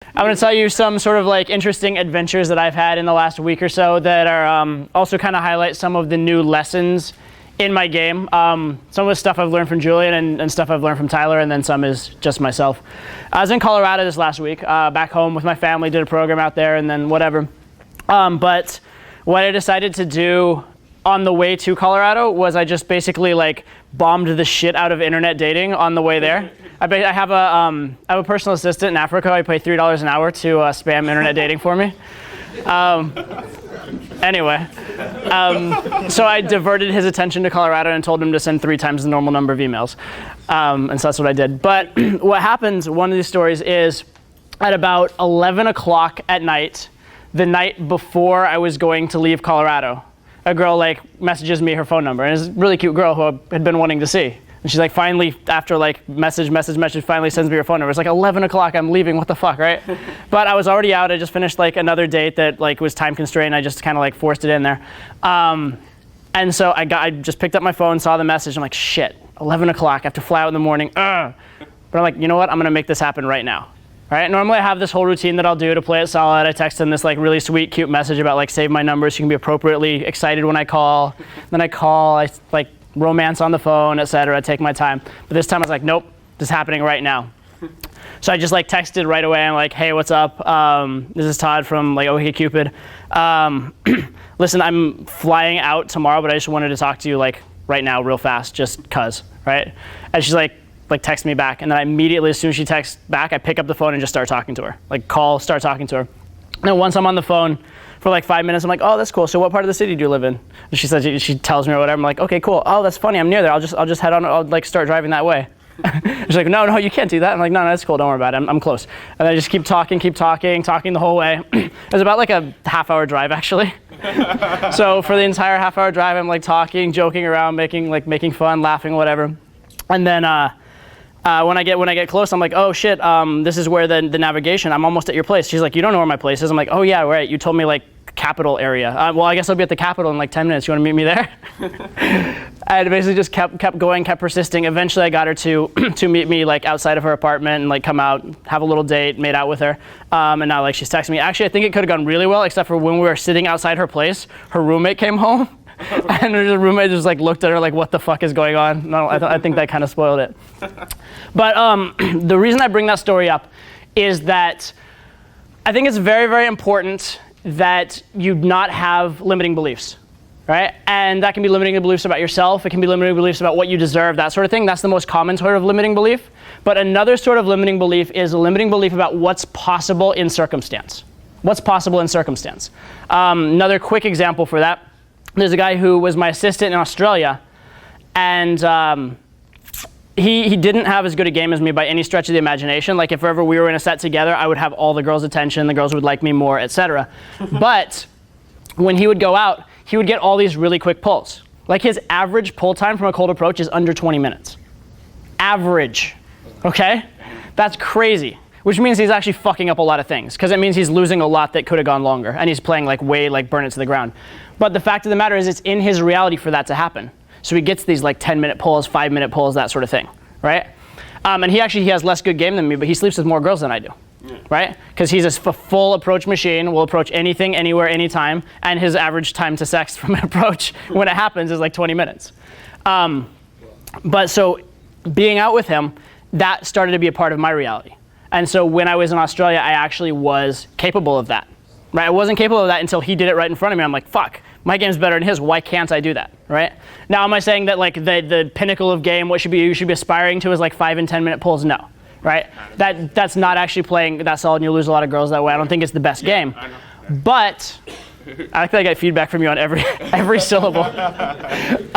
I'm going to tell you some sort of like interesting adventures that I've had in the last week or so that are also kind of highlight some of the new lessons in my game. Some of the stuff I've learned from Julian and stuff I've learned from Tyler, and then some is just myself. I was in Colorado this last week, back home with my family, did a program out there and then whatever. But what I decided to do on the way to Colorado was I just basically like bombed the shit out of internet dating on the way there. I have a personal assistant in Africa. I pay $3 an hour to spam internet dating for me. Anyway, so I diverted his attention to Colorado and told him to send 3 times the normal number of emails. And so that's what I did. But what happens, one of these stories is at about 11 o'clock at night, the night before I was going to leave Colorado, a girl like messages me her phone number, and it's a really cute girl who I had been wanting to see. And she's like, finally, after like message, finally sends me her phone number. It's like 11 o'clock, I'm leaving, what the fuck, right? But I was already out, I just finished like another date that like was time constrained, I just kind of like forced it in there. And so I just picked up my phone, saw the message, I'm like, shit, 11 o'clock, I have to fly out in the morning, But I'm like, you know what, I'm gonna make this happen right now. Right? Normally I have this whole routine that I'll do to play it solid. I text them this like really sweet, cute message about like save my number so you can be appropriately excited when I call. Then I call, I like romance on the phone, etc. Take my time. But this time I was like, nope, this is happening right now. So I just like texted right away. I'm like, hey, what's up? This is Todd from like OkCupid. Listen, I'm flying out tomorrow, but I just wanted to talk to you like right now, real fast, just cause, right? And she's like text me back, and then I immediately, as soon as she texts back, I pick up the phone and just start talking to her. Like start talking to her. And then once I'm on the phone for like 5 minutes, I'm like, oh, that's cool. So what part of the city do you live in? And she says, she tells me or whatever. I'm like, okay, cool. Oh, that's funny. I'm near there. I'll just head on. I'll like start driving that way. She's like, no, you can't do that. I'm like, no, that's cool. Don't worry about it. I'm close. And I just keep talking the whole way. It was about like a half-hour drive actually. So for the entire half-hour drive, I'm like talking, joking around, making fun, laughing, whatever. And then when I get close, I'm like, oh shit, this is where the navigation, I'm almost at your place. She's like, you don't know where my place is. I'm like, oh yeah, right, you told me like Capitol area. Well, I guess I'll be at the Capitol in like 10 minutes. You wanna meet me there? I basically just kept going, kept persisting. Eventually I got her to meet me like outside of her apartment and like come out, have a little date, made out with her. And now like she's texting me. Actually, I think it could've gone really well, except for when we were sitting outside her place, her roommate came home. And the roommate just like looked at her like, what the fuck is going on? No, I think that kind of spoiled it. But the reason I bring that story up is that I think it's very, very important that you not have limiting beliefs, right? And that can be limiting beliefs about yourself. It can be limiting beliefs about what you deserve, that sort of thing. That's the most common sort of limiting belief. But another sort of limiting belief is a limiting belief about what's possible in circumstance. What's possible in circumstance. Another quick example for that. There's a guy who was my assistant in Australia, and he didn't have as good a game as me by any stretch of the imagination. Like if ever we were in a set together, I would have all the girls' attention, the girls would like me more, etc. But when he would go out, he would get all these really quick pulls. Like his average pull time from a cold approach is under 20 minutes. Average, okay? That's crazy. Which means he's actually fucking up a lot of things, because it means he's losing a lot that could have gone longer, and he's playing like way like burn it to the ground. But the fact of the matter is it's in his reality for that to happen. So he gets these like 10-minute pulls, 5-minute pulls, that sort of thing, right? And he has less good game than me, but he sleeps with more girls than I do, right? Because he's a full approach machine, will approach anything, anywhere, anytime, and his average time to sex from an approach when it happens is like 20 minutes. But so being out with him, that started to be a part of my reality. And so when I was in Australia, I actually was capable of that, right? I wasn't capable of that until he did it right in front of me. I'm like, fuck, my game's better than his. Why can't I do that, right? Now, am I saying that like the pinnacle of game, what you should be aspiring to is like 5 and 10-minute pulls? No, right? That's not actually playing that solid, and you lose a lot of girls that way. I don't think it's the best game. But I think I get feedback from you on every syllable. But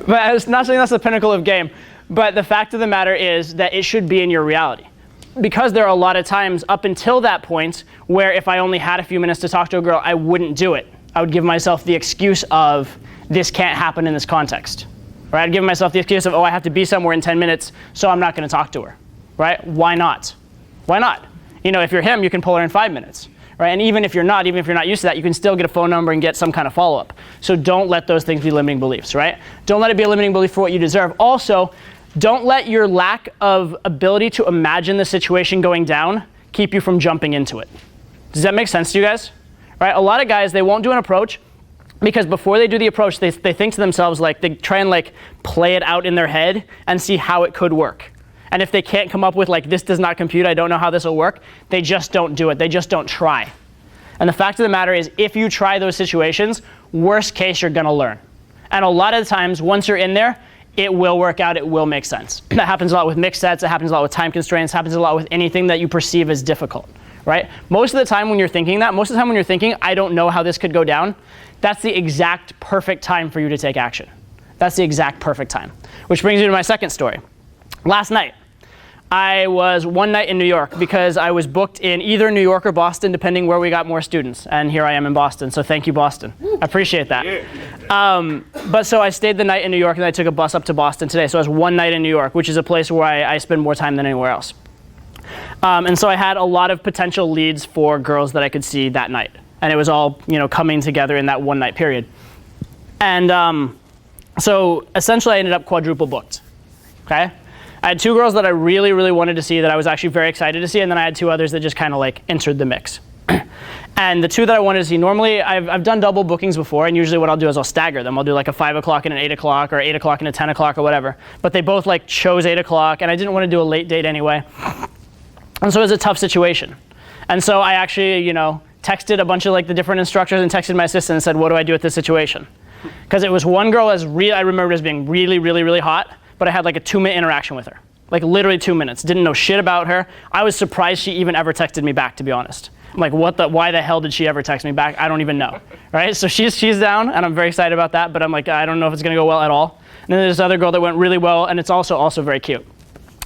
I was not saying that's the pinnacle of game. But the fact of the matter is that it should be in your reality. Because there are a lot of times up until that point where if I only had a few minutes to talk to a girl, I wouldn't do it. I would give myself the excuse of, this can't happen in this context. Right? I'd give myself the excuse of, oh, I have to be somewhere in 10 minutes, so I'm not going to talk to her. Right? Why not? Why not? You know, if you're him, you can pull her in 5 minutes. Right? And even if you're not used to that, you can still get a phone number and get some kind of follow-up. So don't let those things be limiting beliefs, right? Don't let it be a limiting belief for what you deserve. Also, don't let your lack of ability to imagine the situation going down keep you from jumping into it. Does that make sense to you guys? Right? A lot of guys, they won't do an approach because before they do the approach, they think to themselves, like, they try and like play it out in their head and see how it could work. And if they can't come up with like, this does not compute, I don't know how this will work, they just don't do it. They just don't try. And the fact of the matter is, if you try those situations, worst case, you're gonna learn. And a lot of the times, once you're in there, it will work out, it will make sense. That happens a lot with mixed sets, it happens a lot with time constraints, happens a lot with anything that you perceive as difficult, right? Most of the time when you're thinking, I don't know how this could go down, that's the exact perfect time for you to take action. That's the exact perfect time. Which brings me to my second story. Last night, I was one night in New York because I was booked in either New York or Boston, depending where we got more students. And here I am in Boston, so thank you, Boston. I appreciate that. But so I stayed the night in New York, and I took a bus up to Boston today. So I was one night in New York, which is a place where I spend more time than anywhere else. And so I had a lot of potential leads for girls that I could see that night. And it was all, coming together in that one night period. And so essentially I ended up quadruple booked, okay? I had 2 girls that I really, really wanted to see that I was actually very excited to see, and then I had 2 others that just kind of like entered the mix. And the 2 that I wanted to see, normally I've done double bookings before, and usually what I'll do is I'll stagger them. I'll do like a 5 o'clock and an 8 o'clock, or 8 o'clock and a 10 o'clock, or whatever. But they both like chose 8 o'clock, and I didn't want to do a late date anyway. And so it was a tough situation. And so I actually, texted a bunch of like the different instructors and texted my assistant and said, what do I do with this situation? Because it was one girl I remembered as being really, really, really hot, but I had like a 2-minute interaction with her. Like literally 2 minutes. Didn't know shit about her. I was surprised she even ever texted me back, to be honest. I'm like, why the hell did she ever text me back? I don't even know, right? So she's down, and I'm very excited about that, but I'm like, I don't know if it's gonna go well at all. And then there's this other girl that went really well, and it's also very cute.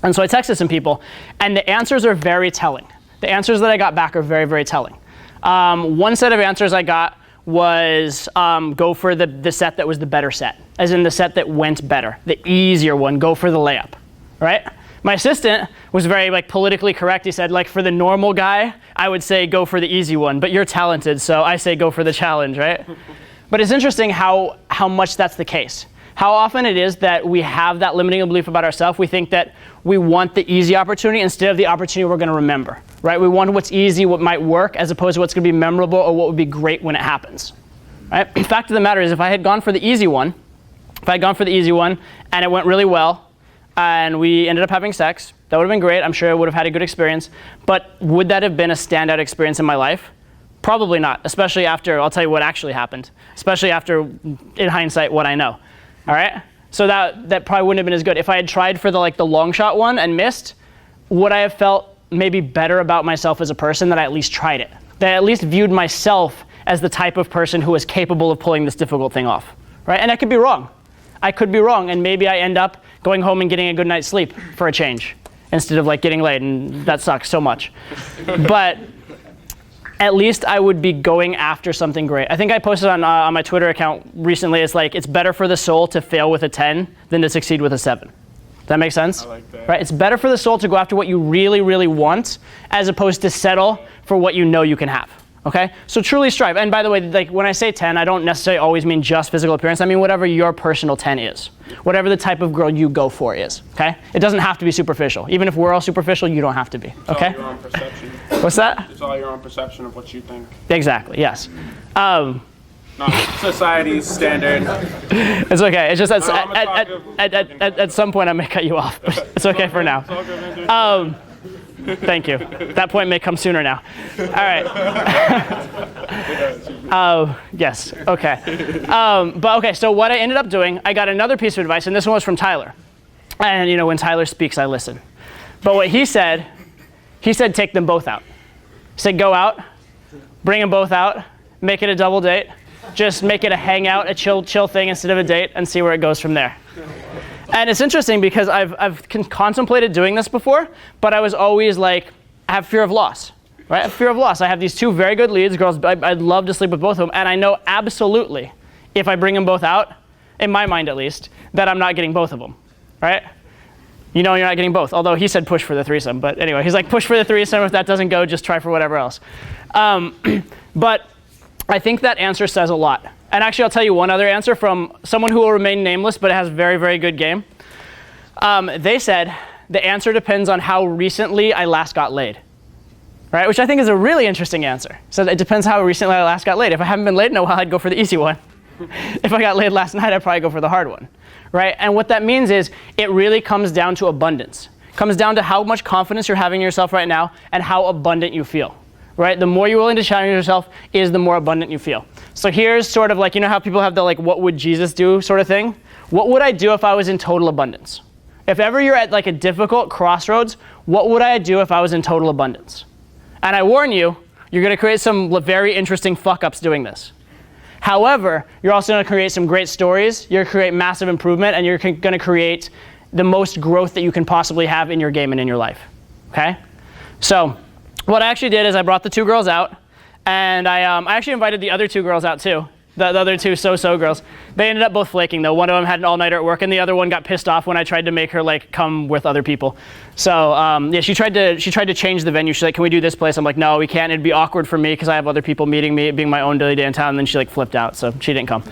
And so I texted some people, and the answers are very telling. The answers that I got back are very, very telling. One set of answers I got was go for the set that was the better set, as in the set that went better, the easier one, go for the layup, right? My assistant was very like politically correct. He said, like, for the normal guy, I would say go for the easy one, but you're talented, so I say go for the challenge, right? But it's interesting how much that's the case. How often it is that we have that limiting belief about ourselves. We think that we want the easy opportunity instead of the opportunity we're going to remember, right? We want what's easy, what might work, as opposed to what's going to be memorable or what would be great when it happens, right? The fact of the matter is, if I had gone for the easy one, and it went really well, and we ended up having sex, that would have been great. I'm sure I would have had a good experience. But would that have been a standout experience in my life? Probably not, especially after, I'll tell you what actually happened, especially after, in hindsight, what I know. All right? So that probably wouldn't have been as good. If I had tried for the long shot one and missed, would I have felt maybe better about myself as a person that I at least tried it? That I at least viewed myself as the type of person who was capable of pulling this difficult thing off, right? And I could be wrong. And maybe I end up going home and getting a good night's sleep for a change instead of like getting laid, and that sucks so much. But at least I would be going after something great. I think I posted on my Twitter account recently, it's like, it's better for the soul to fail with a 10 than to succeed with a 7. Does that make sense? I like that. Right? It's better for the soul to go after what you really, really want, as opposed to settle for what you know you can have. Okay? So truly strive. And by the way, like when I say 10, I don't necessarily always mean just physical appearance. I mean whatever your personal 10 is. Whatever the type of girl you go for is. Okay? It doesn't have to be superficial. Even if we're all superficial, you don't have to be. Okay? It's all your own perception. What's that? It's all your own perception of what you think. Exactly, yes. Not society's standard. It's okay. It's just I'm at some point I may cut you off. But it's okay for now. It's all good, man. Thank you. That point may come sooner now. All right. Yes. Okay. But okay. So what I ended up doing, I got another piece of advice, and this one was from Tyler. And when Tyler speaks, I listen. But what he said take them both out. He said go out, bring them both out, make it a double date, just make it a hangout, a chill thing instead of a date, and see where it goes from there. And it's interesting because I've contemplated doing this before, but I was always like, I have fear of loss, right? I have fear of loss. I have these 2 very good leads, girls, I'd love to sleep with both of them, and I know absolutely if I bring them both out, in my mind at least, that I'm not getting both of them, right? You know you're not getting both, although he said push for the threesome, but anyway, he's like push for the threesome, if that doesn't go, just try for whatever else. But I think that answer says a lot. And actually, I'll tell you one other answer from someone who will remain nameless, but has very, very good game. They said, the answer depends on how recently I last got laid. right? Which I think is a really interesting answer. So it depends how recently I last got laid. If I haven't been laid in a while, I'd go for the easy one. If I got laid last night, I'd probably go for the hard one, right? And what that means is it really comes down to abundance. It comes down to how much confidence you're having in yourself right now and how abundant you feel, right? The more you're willing to challenge yourself is the more abundant you feel. So here's sort of like, you know how people have the like, what would Jesus do sort of thing? What would I do if I was in total abundance? If ever you're at like a difficult crossroads, what would I do if I was in total abundance? And I warn you, you're going to create some very interesting fuck-ups doing this. However, you're also going to create some great stories, you're going to create massive improvement, and you're going to create the most growth that you can possibly have in your game and in your life, okay? So what I actually did is I brought the 2 girls out, and I actually invited the other 2 girls out too. The other 2 so-so girls. They ended up both flaking though. One of them had an all-nighter at work, and the other one got pissed off when I tried to make her like come with other people. So yeah, she tried to change the venue. She's like, "Can we do this place?" I'm like, "No, we can't. It'd be awkward for me because I have other people meeting me, it being my own daily day in town." And then she like flipped out, so she didn't come.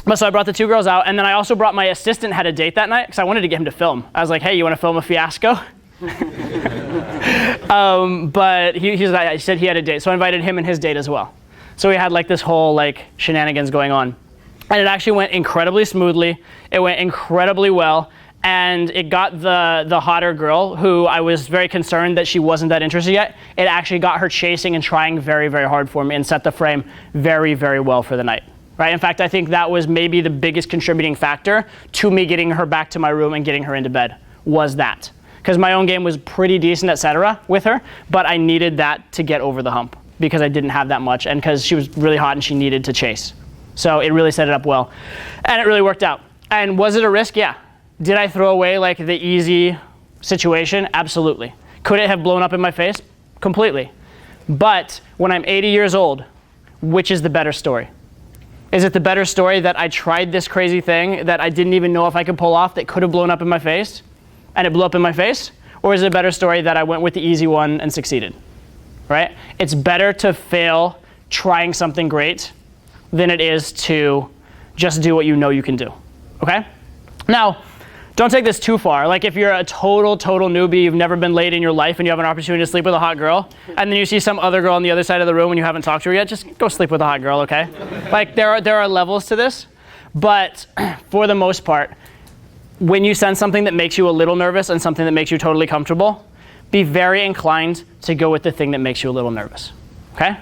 But so I brought the 2 girls out, and then I also brought my assistant. Had a date that night because I wanted to get him to film. I was like, "Hey, you want to film a fiasco?" But he said he had a date, so I invited him and his date as well. So we had like this whole like shenanigans going on. And it actually went incredibly smoothly. It went incredibly well. And it got the hotter girl, who I was very concerned that she wasn't that interested yet. It actually got her chasing and trying very, very hard for me and set the frame very, very well for the night. Right? In fact, I think that was maybe the biggest contributing factor to me getting her back to my room and getting her into bed, was that. Because my own game was pretty decent, etc. with her, but I needed that to get over the hump, because I didn't have that much, and because she was really hot and she needed to chase. So it really set it up well. And it really worked out. And was it a risk? Yeah. Did I throw away like the easy situation? Absolutely. Could it have blown up in my face? Completely. But when I'm 80 years old, which is the better story? Is it the better story that I tried this crazy thing that I didn't even know if I could pull off that could have blown up in my face, and it blew up in my face? Or is it a better story that I went with the easy one and succeeded? Right? It's better to fail trying something great than it is to just do what you know you can do, okay? Now, don't take this too far. Like if you're a total newbie, you've never been laid in your life and you have an opportunity to sleep with a hot girl, and then you see some other girl on the other side of the room and you haven't talked to her yet, just go sleep with a hot girl, okay? Like there are levels to this, but for the most part, when you sense something that makes you a little nervous and something that makes you totally comfortable, be very inclined to go with the thing that makes you a little nervous, okay?